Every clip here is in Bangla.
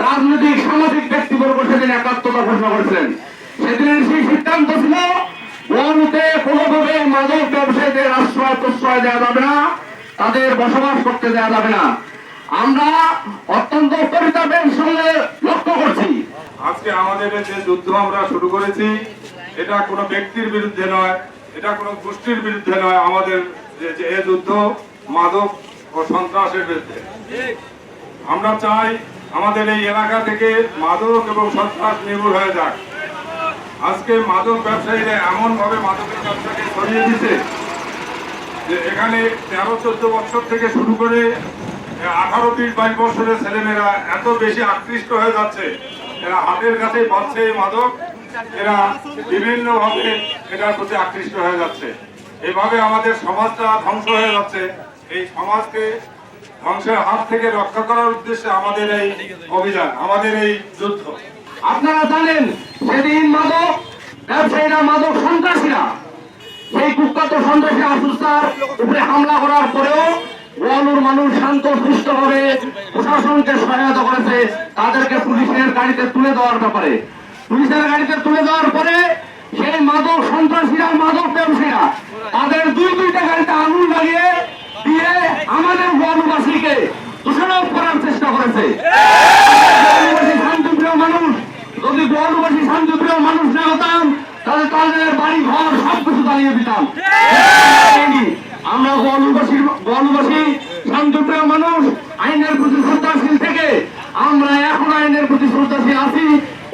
রাজনৈতিক সামাজিক ব্যক্তিবর্গ সেদিন একাত্মতা ঘোষণা করেছিলেন। সেদিনের সেই সিদ্ধান্ত ছিল গোয়ালুতে কোনোভাবে মাদক ব্যবসায়ীদের আশ্রয় প্রশ্রয় দেওয়া যাবে না, তাদের বসবাস করতে দেওয়া যাবে না। আমরা অত্যন্ত পরিতাপের সঙ্গে লক্ষ্য করছি আজকে আমাদের যে যুদ্ধ আমরা শুরু করেছি এটা কোনো ব্যক্তির বিরুদ্ধে নয়, এটা কোনো গোষ্ঠীর বিরুদ্ধে নয়। আমাদের যে এই যুদ্ধ মাদক ও সন্ত্রাসের বিরুদ্ধে। আমরা চাই আমাদের এই এলাকা থেকে মাদক এবং সন্ত্রাস নির্মূল হয়ে যাক। আজকে মাদক ব্যবসায়ীরা এমন ভাবে মাদকের ব্যবসাকে ছড়িয়ে দিচ্ছে যে এখানে 13-14 বছর থেকে শুরু করে 18-20-22 বছরের ছেলেমেয়েরা এত বেশি আকৃষ্ট হয়ে যাচ্ছে, এরা হাতের কাছে পাচ্ছে এই মাদক, এরা বিভিন্ন ভাবে এটার প্রতি আকৃষ্ট হয়ে যাচ্ছে। এভাবে আমাদের সমাজটা ধ্বংস হয়ে যাচ্ছে। এই সমাজকে ধ্বংসের হাত থেকে রক্ষা করার উদ্দেশ্যে আমাদের এই অভিযান, আমাদের এই যুদ্ধ। আপনারা জানেন সেদিন মাদক ব্যবসায়ীরা, মাদক সন্ত্রাসীরা, সেই কুখ্যাত সন্ত্রাসী আসুস্তার উপরে হামলা করার পরেও গোয়ালুর মানুষ শান্ত সুস্থ ভাবে প্রশাসনকে সহায়তা করেছে তাদেরকে পুলিশের গাড়িতে তুলে দেওয়ার ব্যাপারে। পুলিশের গাড়িতে তুলে দেওয়ার পরে সেই মাদক সন্ত্রাসীরা, মাদক ব্যবসায়ীরা তাদের দুইটা গাড়িতে আগুন লাগিয়ে দিয়ে আমাদের গোয়ালুবাসীকে দোষারোপ করার চেষ্টা করেছে। শান্তিপ্রিয় মানুষ, যদি গোয়ালুবাসী শান্তিপ্রিয় মানুষ না হতাম তাহলে তাদের বাড়ি ঘর সবকিছু জ্বালিয়ে দিতাম। আমরা গোয়ালুবাসী শান্তিপ্রিয় মানুষ, আইনের প্রতি শ্রদ্ধাশীল থেকে আমরা এখন আইনের প্রতি শ্রদ্ধাশীল আছি,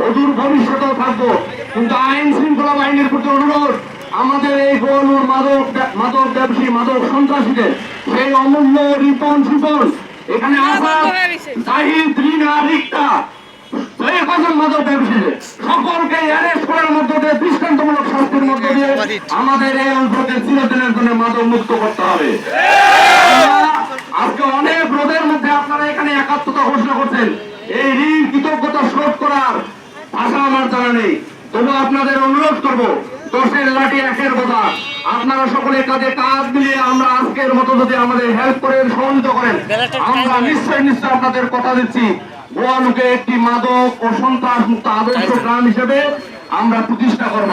অদূর ভবিষ্যতেও থাকবো। কিন্তু আইন শৃঙ্খলা বাহিনীর প্রতি অনুরোধ, আমাদের এই গোয়ালুর মাদক ব্যবসায়ী, মাদক সন্ত্রাসীদের সেই অমূল্য রিপন শিপন এখানে আসা জাহিদ, রিনা, রিক্তা, মাদক ব্যবসায়ী সকলকে অ্যারেস্ট করার মধ্য দিয়ে দৃষ্টান্তমূলক শাস্তির মধ্য দিয়ে আমাদের এই অঞ্চলকে চিরদিনের জন্য মাদক মুক্ত করতে হবে। আজকে অনেক রোদের মধ্যে আপনারা এখানে একাত্মতা ঘোষণা করছেন, এই ঋণ কৃতজ্ঞতা শোধ করার ভাষা আমার জানা নেই। তবু আপনাদের অনুরোধ করবো, 10-এর লাঠি 1-এর কথা, আপনারা সকলে কাজে কাজ মিলিয়ে আমরা আজকের মতো যদি আমাদের হেল্প করেন, সহযোগিতা করেন, আমরা নিশ্চয়ই আপনাদের কথা দিচ্ছি গোয়ালুকে একটি মাদক ও সন্ত্রাস মুক্ত আদর্শ গ্রাম হিসেবে আমরা প্রতিষ্ঠা করব।